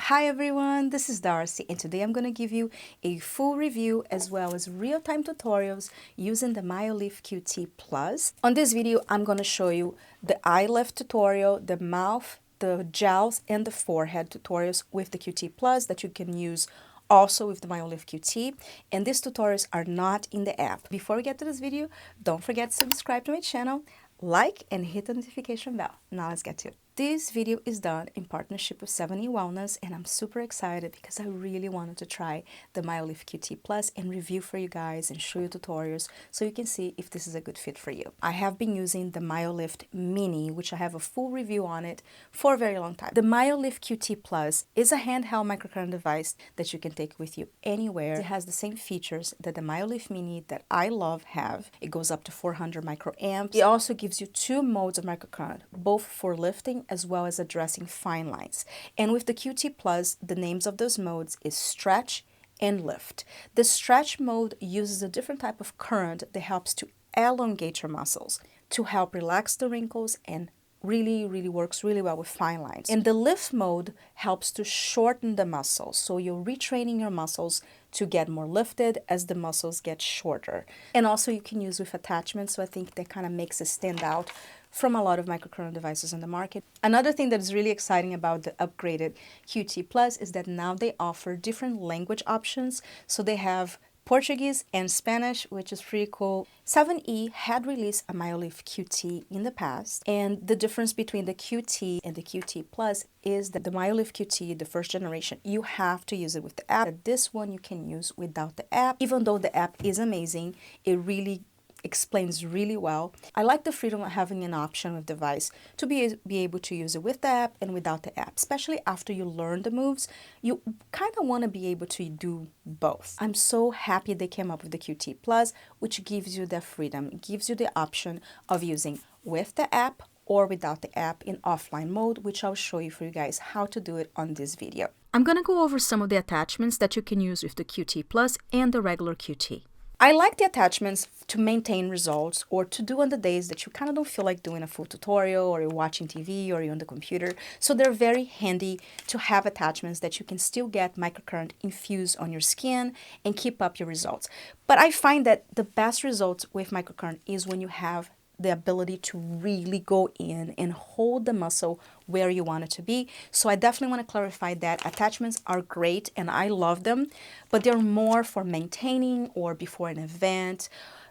Hi everyone, this is Darcy and today I'm going to give you a full review as well as real-time tutorials using the Myolift QT Plus. On this video, I'm going to show you the eye lift tutorial, the mouth, the jowls, and the forehead tutorials with the QT Plus that you can use also with the Myolift QT, and these tutorials are not in the app. Before we get to this video, don't forget to subscribe to my channel, like, and hit the notification bell. Now let's get to it. This video is done in partnership with 70 Wellness, and I'm super excited because I really wanted to try the Myolift QT Plus and review for you guys and show you tutorials so you can see if this is a good fit for you. I have been using the Myolift Mini, which I have a full review on it for a very long time. The Myolift QT Plus is a handheld microcurrent device that you can take with you anywhere. It has the same features that the Myolift Mini that I love have. It goes up to 400 microamps. It also gives you two modes of microcurrent, both for lifting as well as addressing fine lines. And with the QT Plus, the names of those modes is stretch and lift. The stretch mode uses a different type of current that helps to elongate your muscles, to help relax the wrinkles, and really works really well with fine lines. And the lift mode helps to shorten the muscles, so you're retraining your muscles to get more lifted as the muscles get shorter. And also you can use with attachments, so I think that kind of makes it stand out from a lot of microcurrent devices on the market. Another thing that is really exciting about the upgraded QT Plus is that now they offer different language options. So they have Portuguese and Spanish, which is pretty cool. 7E had released a Myolift QT in the past, and the difference between the QT and the QT Plus is that the Myolift QT, the first generation, you have to use it with the app. This one you can use without the app. Even though the app is amazing, it really explains really well. I like the freedom of having an option with device to be able to use it with the app and without the app. Especially after you learn the moves, you kind of want to be able to do both. I'm so happy they came up with the QT Plus, which gives you that freedom. It gives you the option of using with the app or without the app in offline mode, which I'll show you for you guys how to do it on this video. I'm going to go over some of the attachments that you can use with the QT Plus and the regular QT. I like the attachments to maintain results or to do on the days that you kind of don't feel like doing a full tutorial or you're watching TV or you're on the computer. So they're very handy to have attachments that you can still get microcurrent infused on your skin and keep up your results. But I find that the best results with microcurrent is when you have the ability to really go in and hold the muscle where you want it to be. So I definitely want to clarify that attachments are great and I love them, but they're more for maintaining or before an event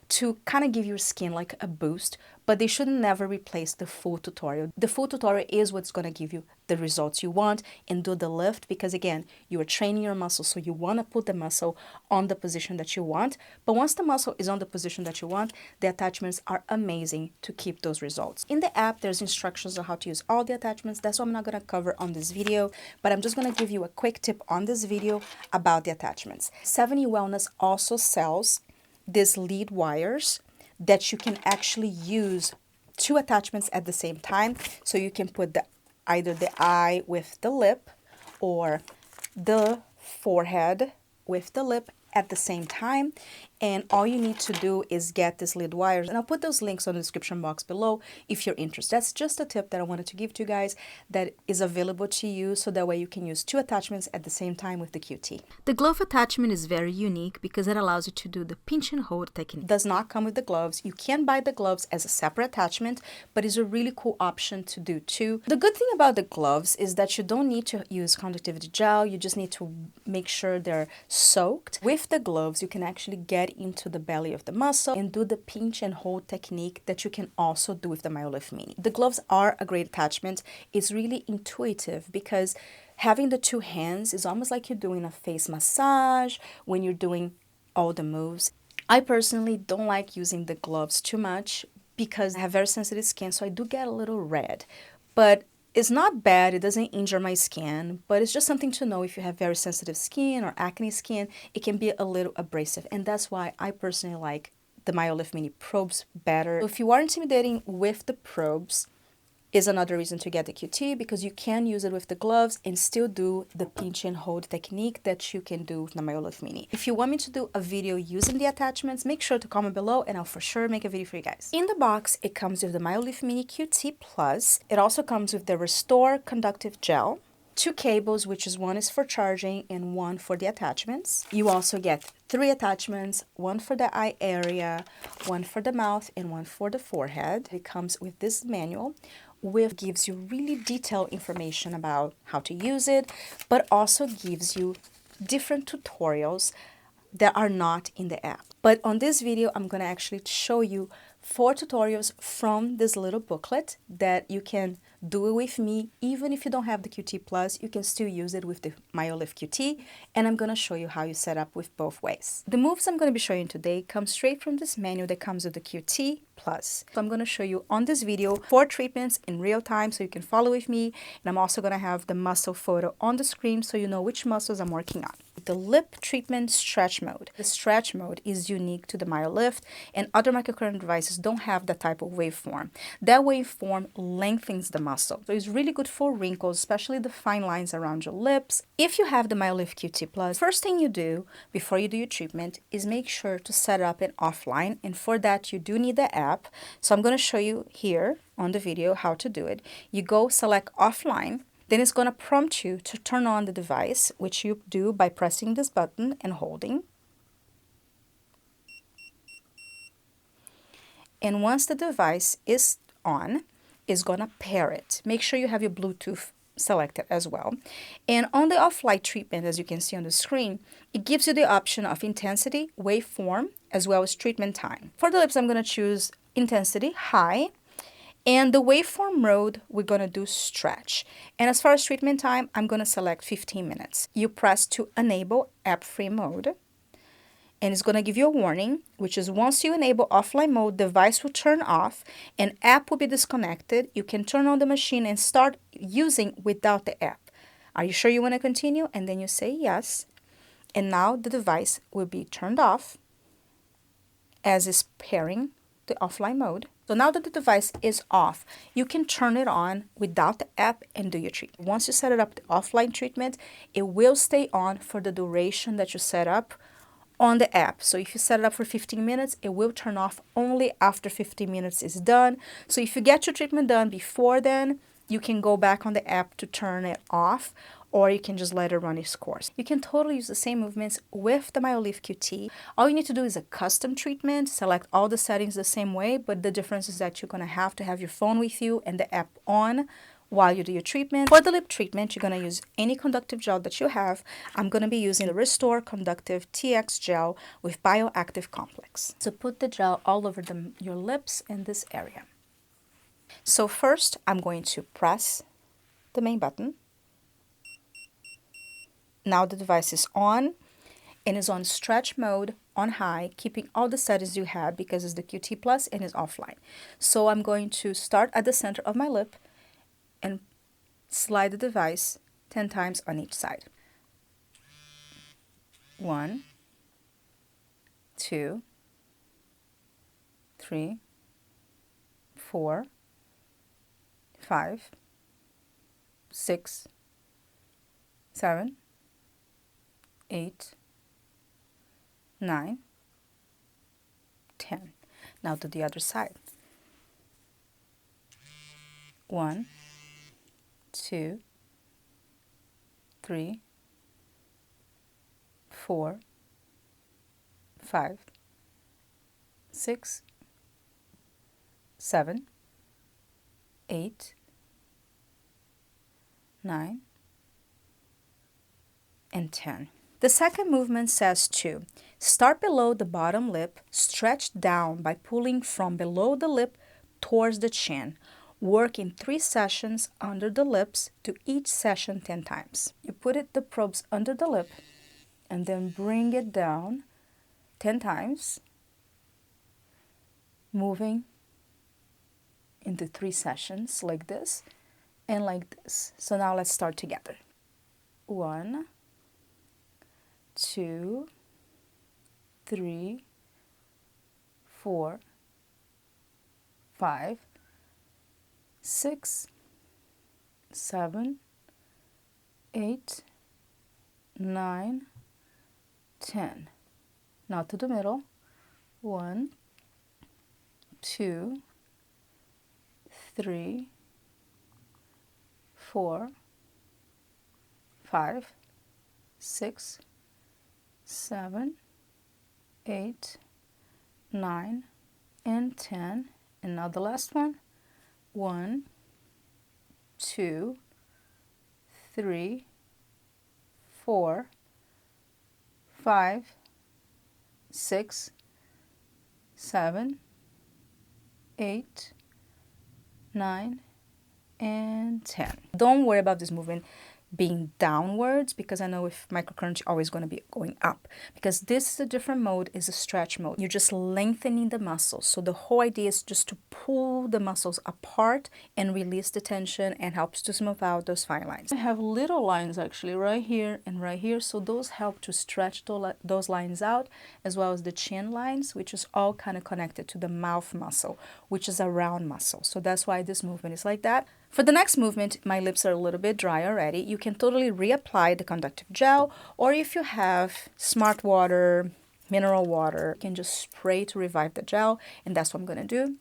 to kind of give your skin like a boost, but they should never replace the full tutorial. The full tutorial is what's going to give you the results you want and do the lift, because again, you are training your muscle, so you want to put the muscle on the position that you want. But once the muscle is on the position that you want, the attachments are amazing to keep those results. In the app, there's instructions on how to use all the attachments. That's what I'm not going to cover on this video, but I'm just going to give you a quick tip on this video about the attachments. 70 Wellness also sells these lead wires that you can actually use two attachments at the same time. So you can put either the eye with the lip or the forehead with the lip at the same time. And all you need to do is get these lead wires, and I'll put those links on the description box below if you're interested. That's just a tip that I wanted to give to you guys that is available to you, so that way you can use two attachments at the same time with the QT. The glove attachment is very unique because it allows you to do the pinch and hold technique. It does not come with the gloves. You can buy the gloves as a separate attachment, but it's a really cool option to do too. The good thing about the gloves is that you don't need to use conductivity gel. You just need to make sure they're soaked. With the gloves, you can actually get into the belly of the muscle and do the pinch and hold technique that you can also do with the Myolift Mini. The gloves are a great attachment. It's really intuitive because having the two hands is almost like you're doing a face massage when you're doing all the moves. I personally don't like using the gloves too much because I have very sensitive skin, so I do get a little red. But it's not bad, it doesn't injure my skin, but it's just something to know if you have very sensitive skin or acne skin, it can be a little abrasive. And that's why I personally like the Myolift Mini probes better. So if you are intimidating with the probes, is another reason to get the QT, because you can use it with the gloves and still do the pinch and hold technique that you can do with the Myolift Mini. If you want me to do a video using the attachments, make sure to comment below and I'll for sure make a video for you guys. In the box, it comes with the Myolift Mini QT Plus. It also comes with the Restore Conductive Gel, 2 cables, which is one is for charging and one for the attachments. You also get 3 attachments, one for the eye area, one for the mouth, and one for the forehead. It comes with this manual, which gives you really detailed information about how to use it, but also gives you different tutorials that are not in the app. But on this video, I'm going to actually show you 4 tutorials from this little booklet that you can do it with me. Even if you don't have the QT Plus, you can still use it with the Myolift QT, and I'm going to show you how you set up with both ways. The moves I'm going to be showing today come straight from this manual that comes with the QT Plus. So I'm going to show you on this video 4 treatments in real time so you can follow with me, and I'm also going to have the muscle photo on the screen so you know which muscles I'm working on. The lip treatment stretch mode. The stretch mode is unique to the Myolift, and other microcurrent devices don't have that type of waveform. That waveform lengthens the muscle. So it's really good for wrinkles, especially the fine lines around your lips. If you have the Myolift QT Plus, first thing you do before you do your treatment is make sure to set up an offline, and for that you do need the app. So I'm going to show you here on the video how to do it. You go select offline. Then it's going to prompt you to turn on the device, which you do by pressing this button and holding. And once the device is on, it's going to pair it. Make sure you have your Bluetooth selected as well. And on the offline treatment, as you can see on the screen, it gives you the option of intensity, waveform, as well as treatment time. For the lips, I'm going to choose intensity, high. And the waveform mode, we're going to do stretch. And as far as treatment time, I'm going to select 15 minutes. You press to enable app-free mode. And it's going to give you a warning, which is once you enable offline mode, device will turn off and app will be disconnected. You can turn on the machine and start using without the app. Are you sure you want to continue? And then you say yes. And now the device will be turned off as is pairing the offline mode. So now that the device is off, you can turn it on without the app and do your treatment. Once you set it up the offline treatment, it will stay on for the duration that you set up on the app. So if you set it up for 15 minutes, it will turn off only after 15 minutes is done. So if you get your treatment done before then, you can go back on the app to turn it off, or you can just let it run its course. You can totally use the same movements with the Myolift QT. All you need to do is a custom treatment, select all the settings the same way, but the difference is that you're going to have your phone with you and the app on while you do your treatment. For the lip treatment, you're going to use any conductive gel that you have. I'm going to be using the Restore Conductive TX Gel with Bioactive Complex. So put the gel all over your lips in this area. So first, I'm going to press the main button. Now the device is on and is on stretch mode on high, keeping all the settings you had because it's the QT Plus and is offline. So I'm going to start at the center of my lip and slide the device 10 times on each side. 1, 2, 3, 4, 5, 6, 7, 8, 9, 10. Now to the other side. 1, 2, 3, 4, 5, 6, 7, 8, 9, and 10. The second movement says to start below the bottom lip, stretch down by pulling from below the lip towards the chin. Work in 3 sessions under the lips, to each session 10 times. You put the probes under the lip and then bring it down 10 times, moving into 3 sessions like this and like this. So now let's start together. 1, 2, 3, 4, 5, 6, 7, 8, 9, 10. Now to the middle. 1, 2, 3, 4, 5, 6, 7, 8, 9, and 10. And now the last one. 1, 2, 3, 4, 5, 6, 7, 8, 9, and 10. Don't worry about this movement being downwards, because I know if microcurrent you're always going to be going up, because this is a different mode, is a stretch mode. You're just lengthening the muscles. So the whole idea is just to pull the muscles apart and release the tension, and helps to smooth out those fine lines. I have little lines actually right here and right here, so those help to stretch those lines out, as well as the chin lines, which is all kind of connected to the mouth muscle, which is a round muscle. So that's why this movement is like that. For the next movement, my lips are a little bit dry already. You can totally reapply the conductive gel, or if you have smart water, mineral water, you can just spray to revive the gel, and that's what I'm going to do.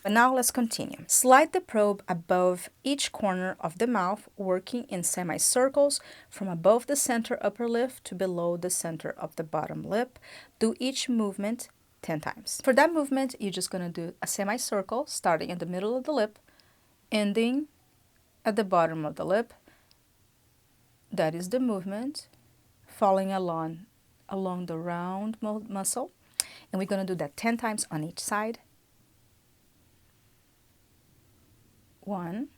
But now let's continue. Slide the probe above each corner of the mouth, working in semicircles from above the center upper lip to below the center of the bottom lip. Do each movement 10 times. For that movement, you're just going to do a semicircle starting in the middle of the lip, ending at the bottom of the lip. That is the movement, following along the round muscle. And we're going to do that 10 times on each side. 1,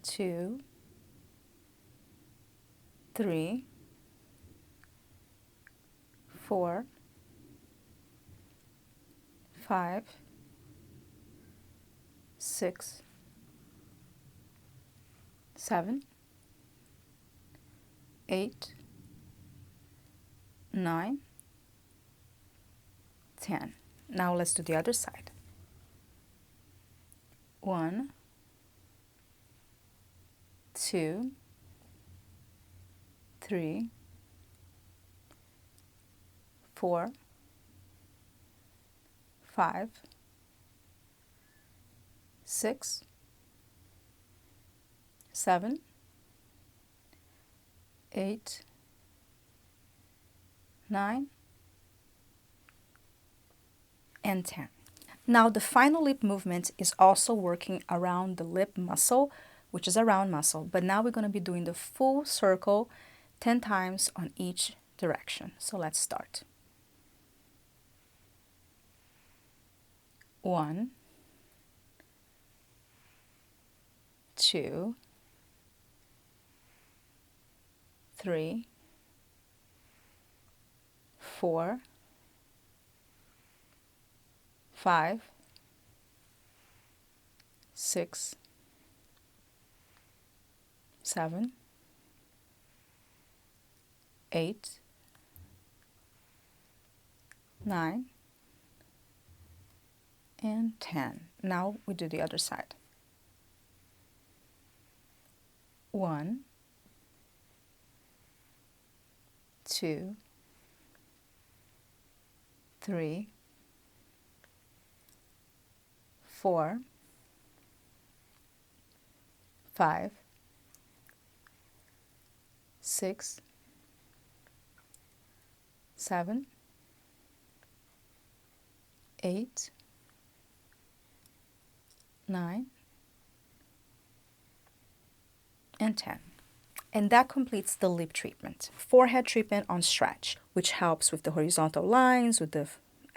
2, 3, 4, 5, 6, 7, 8, 9, 10. Now let's do the other side. 1, 2, 3, 4, 5, 6, 7, 8, 9, and 10. Now the final lip movement is also working around the lip muscle, which is a round muscle, but now we're going to be doing the full circle 10 times on each direction. So let's start. 1, 2, 3, 4, 5, 6, 7, 8, 9, and 10. Now we do the other side. 1, 2, 3, 4, 5, 6, 7, 8, 9, and 10. And that completes the lip treatment. Forehead treatment on stretch, which helps with the horizontal lines, with the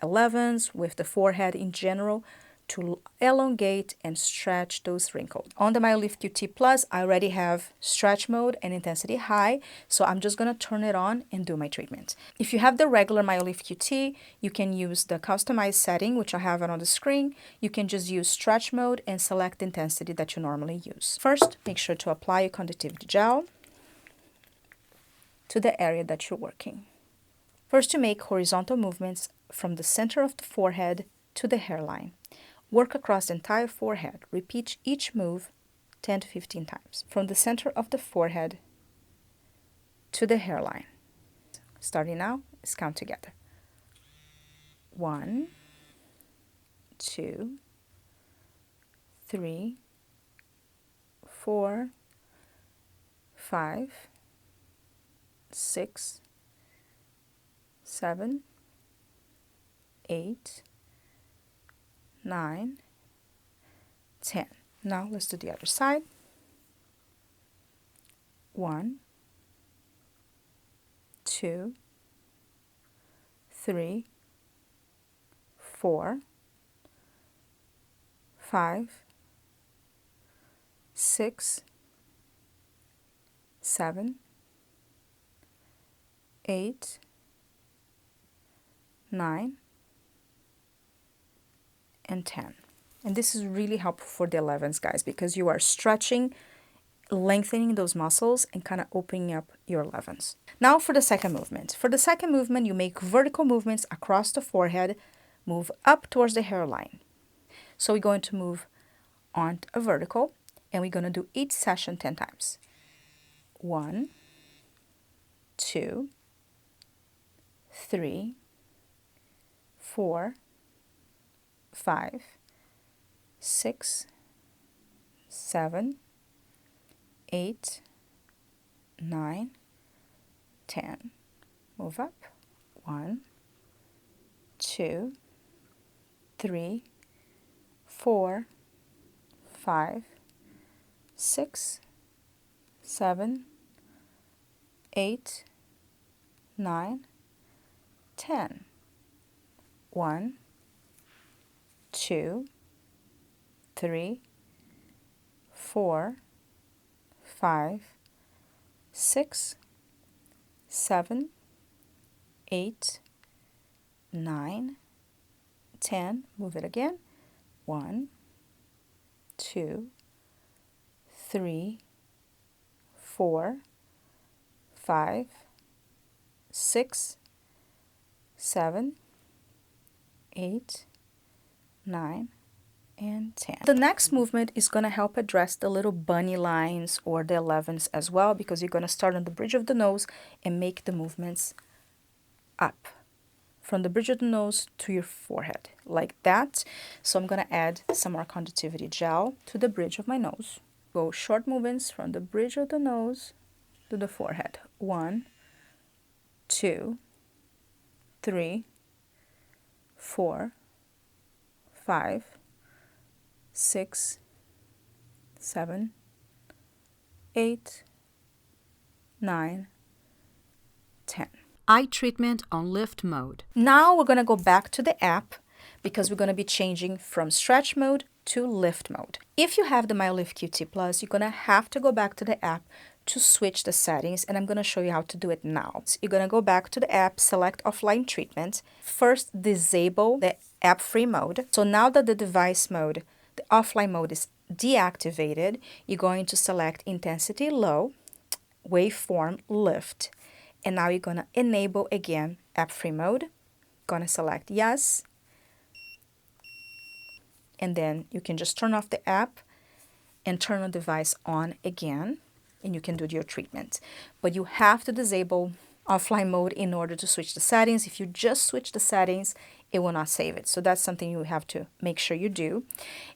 11s, with the forehead in general, to elongate and stretch those wrinkles. On the Myolift QT Plus, I already have stretch mode and intensity high, so I'm just gonna turn it on and do my treatment. If you have the regular Myolift QT, you can use the customized setting, which I have it on the screen. You can just use stretch mode and select the intensity that you normally use. First, make sure to apply your conductivity gel to the area that you're working. First, to make horizontal movements from the center of the forehead to the hairline. Work across the entire forehead. Repeat each move 10 to 15 times. From the center of the forehead to the hairline. Starting now, let's count together. 1, 2, 3, 4, 5, 6, 7, 8, 9, 10. Now let's do the other side. 1, 2, 3, 4, 5, 6, 7, 8, 9, and 10. And this is really helpful for the 11s, guys, because you are stretching, lengthening those muscles and kind of opening up your 11s. Now for the second movement. For the second movement, you make vertical movements across the forehead, move up towards the hairline. So we're going to move on a vertical, and we're going to do each session 10 times. 1, 2, 3, 4, 5, 6, 7, 8, 9, 10. Move up. 1, 2, 3, 4, 5, 6, 7, 8, 9, 10. 1, 2, 3, 4, 5, 6, 7, 8, 9, 10. Move it again. 1, 2, 3, 4, 5, 6, 7, 8, 9, and 10. The next movement is going to help address the little bunny lines or the 11s as well, because you're going to start on the bridge of the nose and make the movements up from the bridge of the nose to your forehead like that. So I'm going to add some more conductivity gel to the bridge of my nose. Go short movements from the bridge of the nose to the forehead. 1, 2, 3, 4, 5, 6, 7, 8, 9, 10. Eye treatment on lift mode. Now we're going to go back to the app because we're going to be changing from stretch mode to lift mode. If you have the Mylift QT Plus, you're going to have to go back to the app to switch the settings, and I'm going to show you how to do it now. So you're going to go back to the app, select offline treatment. First, disable the app free mode. So now that the device mode, the offline mode is deactivated, you're going to select intensity low, waveform lift. And now you're going to enable again app free mode. Going to select yes. And then you can just turn off the app and turn the device on again, and you can do your treatment. But you have to disable offline mode in order to switch the settings. If you just switch the settings, it will not save it. So that's something you have to make sure you do.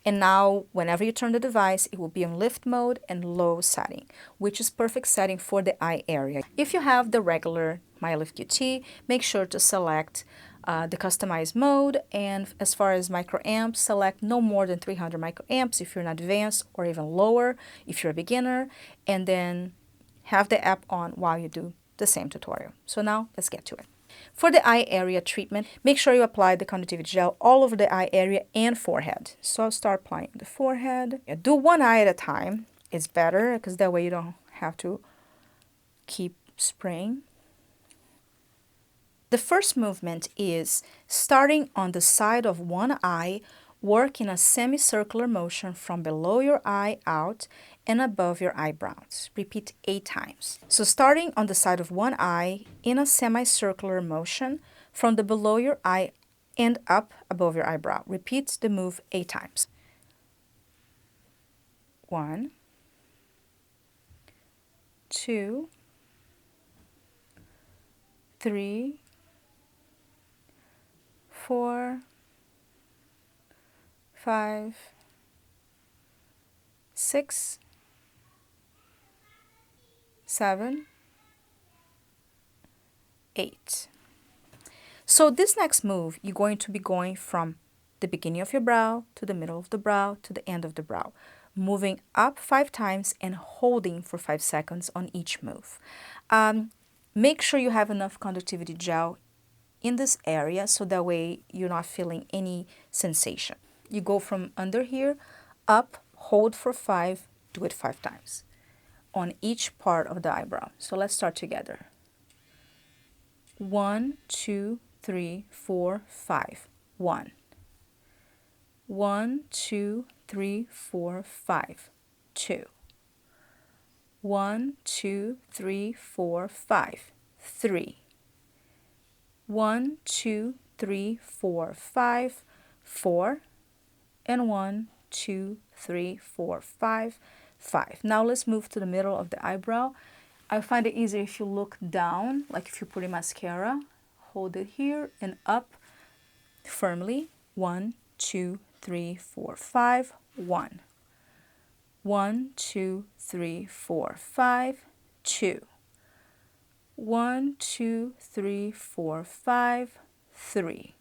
And now whenever you turn the device, it will be on lift mode and low setting, which is perfect setting for the eye area. If you have the regular Mylift QT, make sure to select the customized mode, and as far as microamps, select no more than 300 microamps if you're an advanced, or even lower if you're a beginner, and then have the app on while you do the same tutorial. So now let's get to it. For the eye area treatment, make sure you apply the conductivity gel all over the eye area and forehead. So I'll start applying the forehead. Do one eye at a time. It's better because that way you don't have to keep spraying. The first movement is starting on the side of one eye, work in a semicircular motion from below your eye out and above your eyebrows. Repeat 8 times. So starting on the side of one eye in a semicircular motion from the below your eye and up above your eyebrow. Repeat the move 8 times. 1, 2, 3, 4, 5, 6, 7, 8. So this next move, you're going to be going from the beginning of your brow to the middle of the brow to the end of the brow, moving up 5 times and holding for 5 seconds on each move. Make sure you have enough conductivity gel in this area so that way you're not feeling any sensation. You go from under here, up, hold for 5, do it 5 times on each part of the eyebrow. So let's start together. 1, 2, 3, 4, 5. 1. 1, 2, 3, 4, 5. 2. 1, 2, 3, 4, 5. 3. 1, 2, 3, 4, 5. 4. And 1, 2, 3, 4, 5. 5. Now let's move to the middle of the eyebrow. I find it easier if you look down, like if you put a mascara, hold it here and up firmly. 1, 2, 3, 4, 5. 1. 1, 2, 3, 4, 5. 2. 1, 2, 3, 4, 5. 3.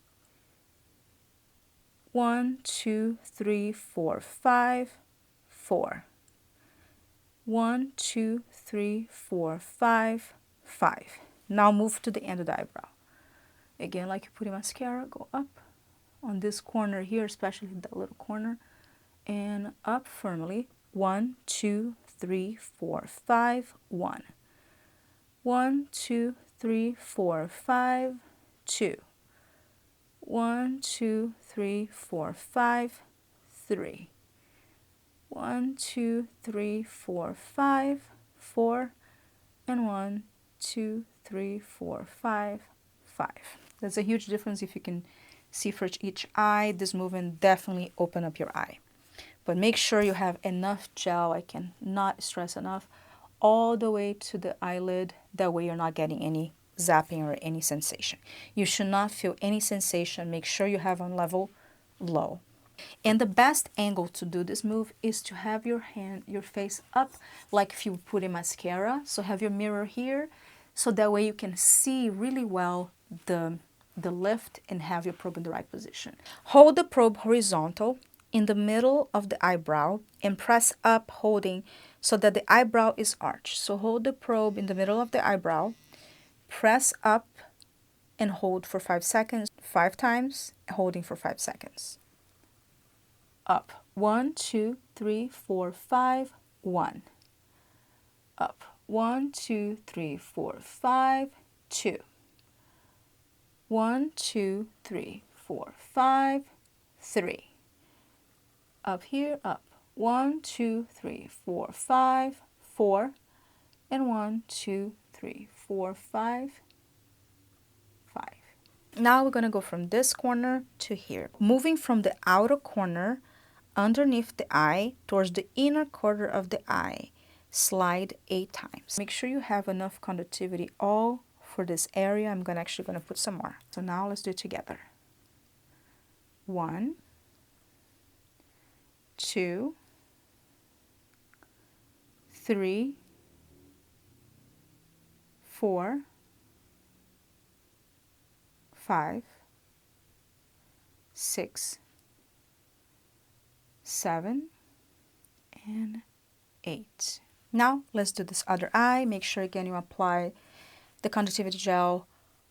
1, 2, 3, 4, 5. 4. 1, 2, 3, 4, 5. 5. Now move to the end of the eyebrow. Again, like you put a mascara, go up on this corner here, especially that little corner, and up firmly. 1, 2, 3, 4, 5. 1. 1, 2, 3, 4, 5. 2. 1, 2, 3, 4, 5. 3. 1, 2, 3, 4, 5. 4. And 1, 2, 3, 4, 5. 5. There's a huge difference if you can see for each eye. This movement definitely open up your eye. But make sure you have enough gel, I cannot stress enough, all the way to the eyelid. That way you're not getting any zapping or any sensation. You should not feel any sensation. Make sure you have on level low. And the best angle to do this move is to have your face up, like if you put a mascara. So have your mirror here, so that way you can see really well the lift and have your probe in the right position. Hold the probe horizontal in the middle of the eyebrow and press up, holding so that the eyebrow is arched. So hold the probe in the middle of the eyebrow, press up and hold for 5 seconds, 5 times, holding for 5 seconds. Up. 1, 2, 3, 4, 5. 1. Up. 1, 2, 3, 4, 5. 2. 1, 2, 3, 4, 5. 3. Up here, up. 1, 2, 3, 4, 5. 4. And 1, 2, 3, 4, 5. 5. Now we're going to go from this corner to here. Moving from the outer corner underneath the eye towards the inner corner of the eye. Slide 8 times. Make sure you have enough conductivity all for this area. I'm actually going to put some more. So now let's do it together. 1, 2, 3, 4, 5, 6, 7, and 8. Now let's do this other eye. Make sure again you apply the conductivity gel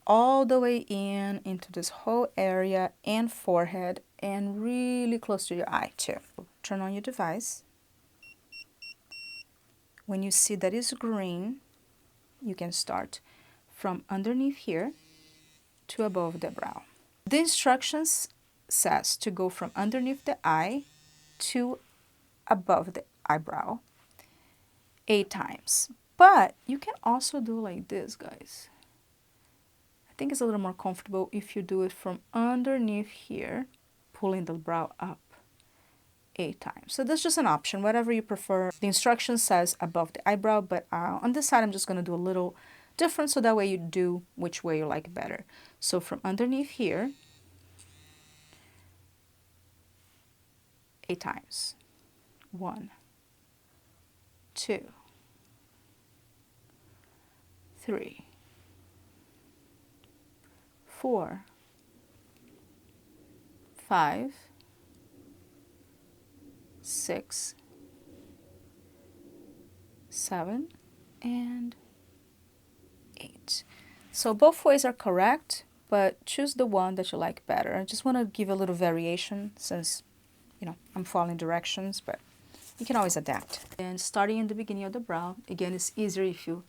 all the way into this whole area and forehead and really close to your eye too. Turn on your device. When you see that it's green, you can start from underneath here to above the brow. The instructions says to go from underneath the eye to above the eyebrow 8 times. But you can also do like this, guys. I think it's a little more comfortable if you do it from underneath here, pulling the brow up 8 times. So that's just an option, whatever you prefer. The instruction says above the eyebrow, but on this side I'm just going to do a little different, so that way you do which way you like better. So from underneath here, 8 times. 1, 2, 3, 4, 5, 6, 7, and 8. So both ways are correct, but choose the one that you like better. I just want to give a little variation since, you know, I'm following directions, but you can always adapt. And starting in the beginning of the brow, again, it's easier if you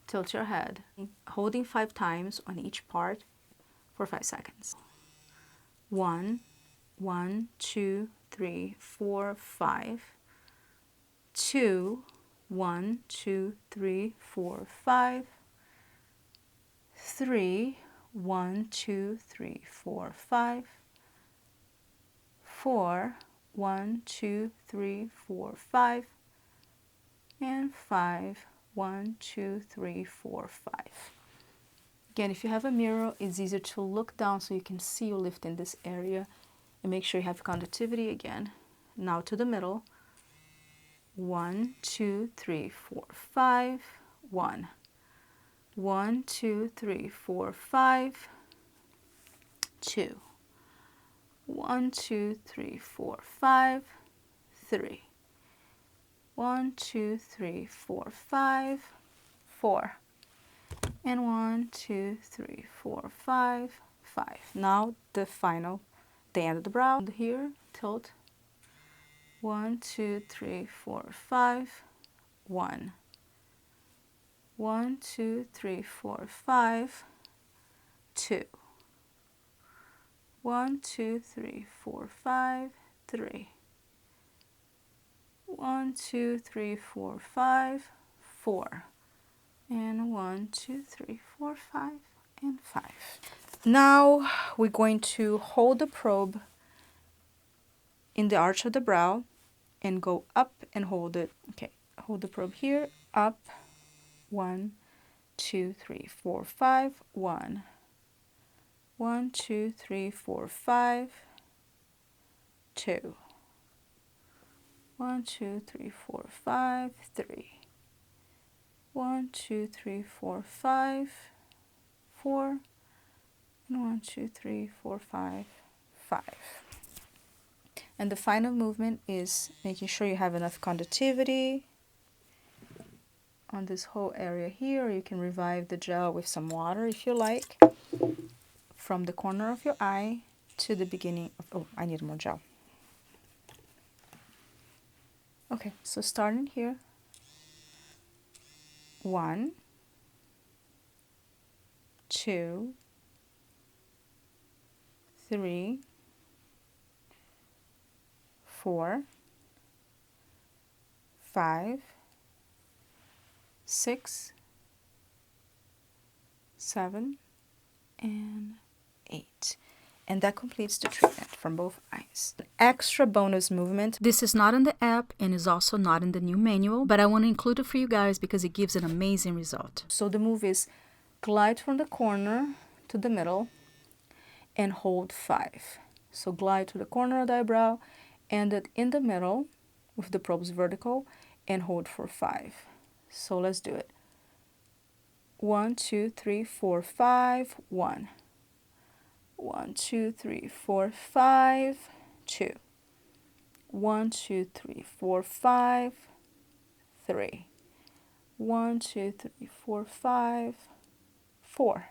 tilt your head, holding 5 times on each part for 5 seconds. 1, 1, 2, 3, 4, 5. 2, 1, 2, 3, 4, 5. 3, 1, 2, 3, 4, 5. 4, 1, 2, 3, 4, 5. And 5, 1, 2, 3, 4, 5. Again, if you have a mirror, it's easier to look down so you can see your lift in this area. And make sure you have conductivity again. Now to the middle. 1, 2, 3, 4, 5. 1. 1, 2, 3, 4, 5. 2. 1, 2, 3, 4, 5. 3. 1, 2, 3, 4, 5. 4. And 1, 2, 3, 4, 5. 5. Now the end of the brow. Here, tilt. 1, 2, 3, 4, 5. 1. 1, 2, 3, 4, 5. 2. 1, 2, 3, 4, 5. 3. 1, 2, 3, 4, 5. 4. And 1, 2, 3, 4, 5, and 5. Now we're going to hold the probe in the arch of the brow and go up and hold it. Okay, hold the probe here, up. 1, 2, 3, 4, 5. 1. 1, 2, 3, 4, 5. 2. 1, 2, 3, 4, 5. 3. 1, 2, 3, 4, 5. 4. And 1, 2, 3, 4, 5. 5. And the final movement is making sure you have enough conductivity on this whole area here. You can revive the gel with some water if you like, from the corner of your eye to the beginning of, oh, I need more gel. Okay, so starting here, 1, 2, 3, 4, 5, 6, 7, and 8. And that completes the treatment from both eyes. An extra bonus movement. This is not in the app and is also not in the new manual, but I want to include it for you guys because it gives an amazing result. So the move is glide from the corner to the middle and hold 5. So glide to the corner of the eyebrow, end it in the middle with the probes vertical, and hold for 5. So let's do it. 1, 2, 3, 4, 5. 1. 1, 2, 3, 4, 5. 2. 1, 2, 3, 4, 5. 3. 1, 2, 3, 4, 5. 4.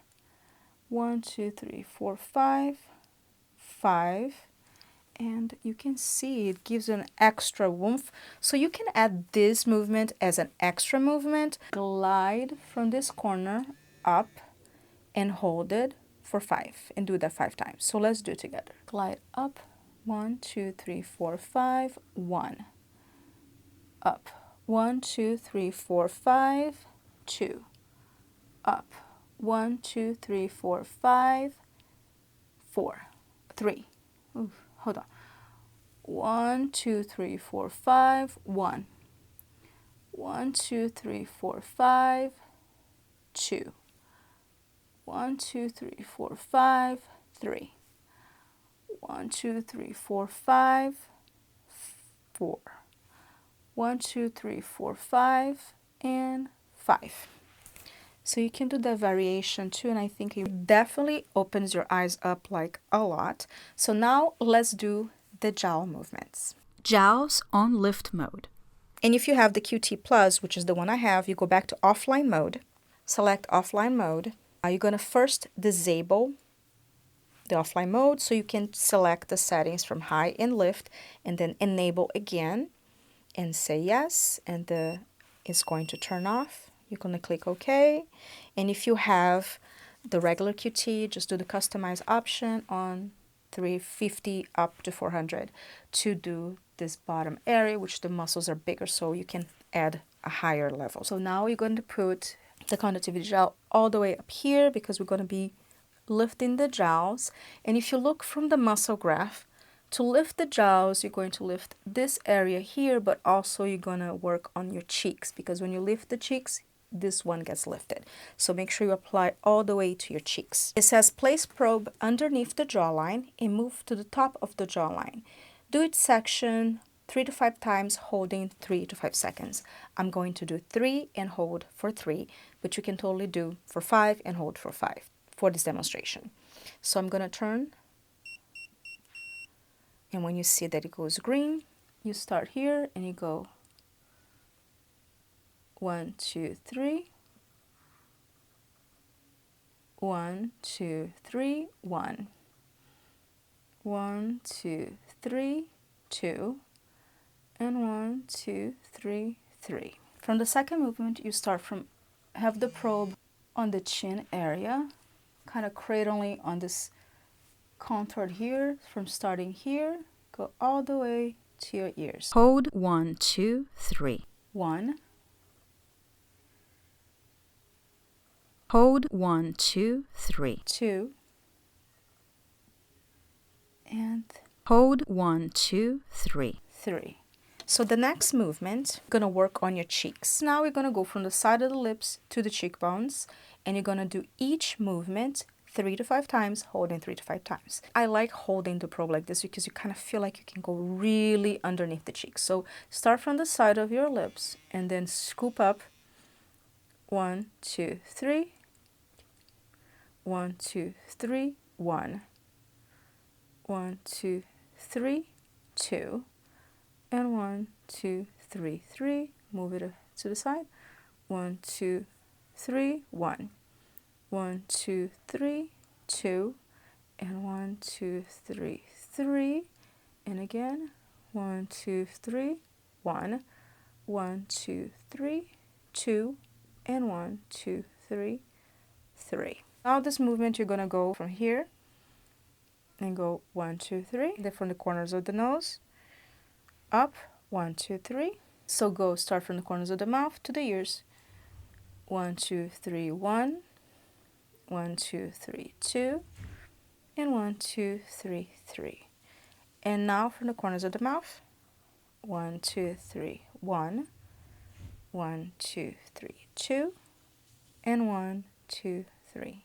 1, 2, 3, 4, 5. 5. And you can see it gives an extra oomph. So you can add this movement as an extra movement. Glide from this corner up and hold it for 5 and do that 5 times. So let's do it together. Glide up. 1, 2, 3, 4, 5. 1. Up. 1, 2, 3, 4, 5. 2. Up. 1, 2, 3, 4, 5. 4. 3. Ooh, hold on. 1, 2, 3, 4, 5. 1. 1, 2, 3, 4, 5. 2. 1, 2, 3, 4, 5. 3. 1, 2, 3, 4, 5. 4. 1, 2, 3, 4, 5, and 5. So you can do that variation too, and I think it definitely opens your eyes up like a lot. So now let's do the jowl movements. JOWLS on lift mode. And if you have the QT Plus, which is the one I have, you go back to offline mode, select offline mode. You're going to first disable the offline mode, so you can select the settings from high and lift, and then enable again and say yes, and it's going to turn off. You're going to click OK. And if you have the regular QT, just do the customize option on 350 up to 400 to do this bottom area, which the muscles are bigger, so you can add a higher level. So now you're going to put the conductivity gel all the way up here because we're going to be lifting the jowls. And if you look from the muscle graph, to lift the jowls, you're going to lift this area here, but also you're going to work on your cheeks, because when you lift the cheeks, this one gets lifted. So make sure you apply all the way to your cheeks. It says place probe underneath the jawline and move to the top of the jawline. Do each section 3 to 5 times, holding 3 to 5 seconds. I'm going to do 3 and hold for 3, but you can totally do for 5 and hold for 5 for this demonstration. So I'm going to turn. And when you see that it goes green, you start here and you go 1, 2, 3, 1, 2, 3, 1, 1, 2, 3, 2, and 1, 2, 3, 3. From the second movement, you start from, have the probe on the chin area, kind of cradling on this contour here, from starting here, go all the way to your ears. Hold 1, 2, 3. 1, Hold 1, 2, 3. 2, and Hold 1, 2, 3. 3. So the next movement, gonna work on your cheeks. Now we're gonna go from the side of the lips to the cheekbones, and you're gonna do each movement 3 to 5 times, holding 3 to 5 times. I like holding the probe like this because you kind of feel like you can go really underneath the cheeks. So start from the side of your lips and then scoop up 1, 2, 3, 1, 2, 3, 1, 1, 2, 3, 2, and 1, 2, 3, 3. Move it to the side. 1, 2, 3, 1, 1, 2, 3, 2, and 1, 2, 3, 3, and again 1, 2, 3, 1, 1, 2, 3, 2, and 1, 2, 3, 3. Now this movement, you're gonna go from here and go 1, 2, 3. Then from the corners of the nose up, 1, 2, 3. So go start from the corners of the mouth to the ears. 1, 2, 3, 1, 1, 2, 3, 2, and 1, 2, 3, 3. And now from the corners of the mouth, 1, 2, 3, 1, 1, 2, 3, 2, and 1, 2, 3,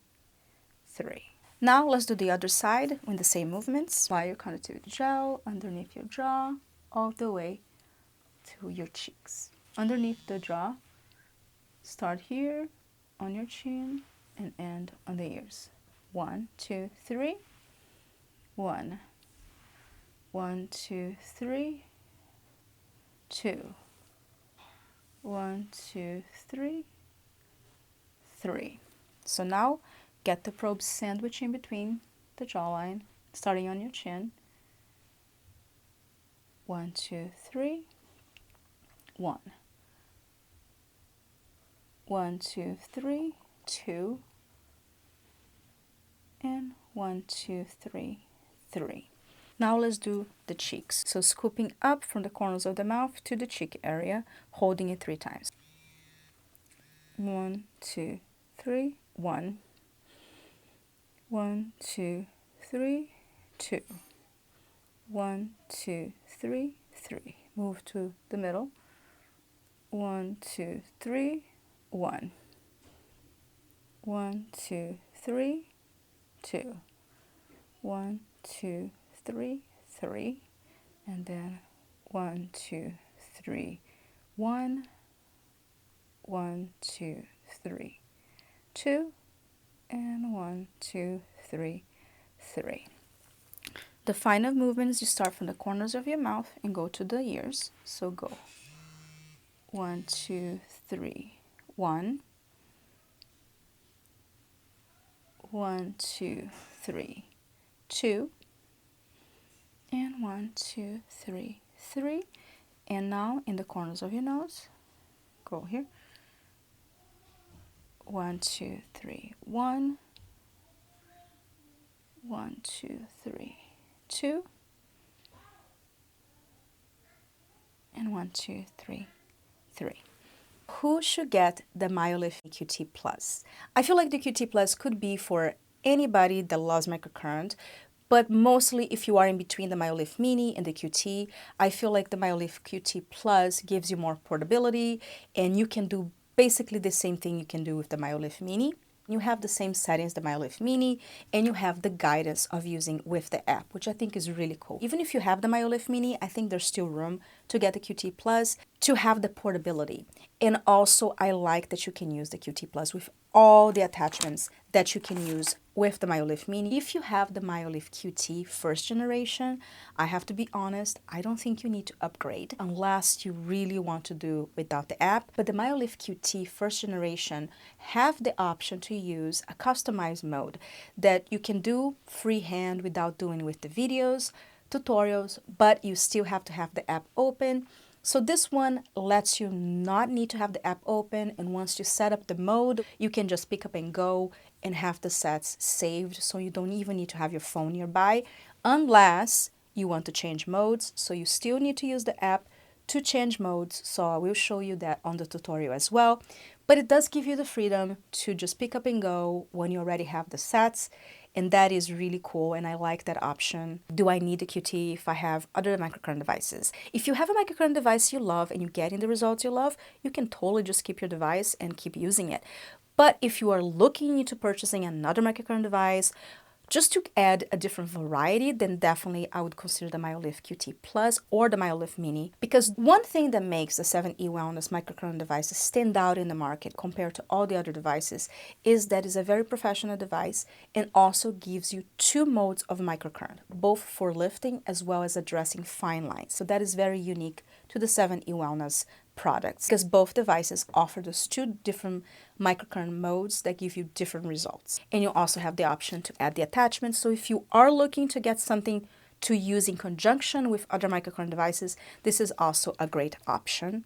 3. Now let's do the other side with the same movements. Apply your conductivity gel underneath your jaw all the way to your cheeks. Underneath the jaw, start here on your chin and end on the ears. 1, 2, 3, 1, 1, 2, 3, 2, 1, 2, 3, 3. So now get the probe sandwich in between the jawline, starting on your chin. 1, 2, 3, 1, 1, 2, 3, 2, and 1, 2, 3, 3. Now let's do the cheeks. So scooping up from the corners of the mouth to the cheek area, holding it 3 times. 1, 2, 3, 1, 1, 2, 3, 2, 1, 2, 3, 3. Move to the middle. 1, 2, 3, 1, 1, 2, 3, 2, 1, 2, 3, 3, and then 1, 2, 3, 1, 1, 2, 3, 2, and 1, 2, 3, 3. The final movements, you start from the corners of your mouth and go to the ears. So go 1, 2, 3, 1, 1, 2, 3, 2, and 1, 2, 3, 3. And now in the corners of your nose, go here. 1, 2, 3, 1, 1, 2, 3, 2, and 1, 2, 3, 3. Who should get the Myolift QT Plus? I feel like the QT Plus could be for anybody that loves microcurrent, but mostly if you are in between the Myolift Mini and the QT, I feel like the Myolift QT Plus gives you more portability, and you can do basically the same thing you can do with the Myolift Mini. You have the same settings, the Myolift Mini, and you have the guidance of using with the app, which I think is really cool. Even if you have the Myolift Mini, I think there's still room to get the QT Plus to have the portability. And also, I like that you can use the QT Plus with all the attachments that you can use with the Myolift Mini. If you have the Myolift QT first generation, I have to be honest, I don't think you need to upgrade unless you really want to do without the app. But the Myolift QT first generation have the option to use a customized mode that you can do freehand without doing with the videos, tutorials, but you still have to have the app open. So this one lets you not need to have the app open, and once you set up the mode, you can just pick up and go and have the sets saved, so you don't even need to have your phone nearby unless you want to change modes. So you still need to use the app to change modes, so I will show you that on the tutorial as well. But it does give you the freedom to just pick up and go when you already have the sets, and that is really cool, and I like that option. Do I need a QT if I have other microcurrent devices? If you have a microcurrent device you love and you're getting the results you love, you can totally just keep your device and keep using it. But if you are looking into purchasing another microcurrent device, just to add a different variety, then definitely I would consider the Myolift QT Plus or the Myolift Mini, because one thing that makes the 7E Wellness microcurrent devices stand out in the market compared to all the other devices is that it's a very professional device and also gives you 2 modes of microcurrent, both for lifting as well as addressing fine lines. So that is very unique to the 7E Wellness products, because both devices offer those 2 different microcurrent modes that give you different results. And you also have the option to add the attachment. So if you are looking to get something to use in conjunction with other microcurrent devices, this is also a great option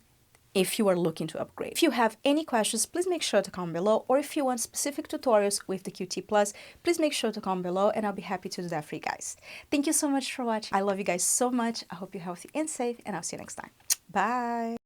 if you are looking to upgrade. If you have any questions, please make sure to comment below, or if you want specific tutorials with the QT Plus, please make sure to comment below and I'll be happy to do that for you guys. Thank you so much for watching. I love you guys so much. I hope you're healthy and safe, and I'll see you next time. Bye.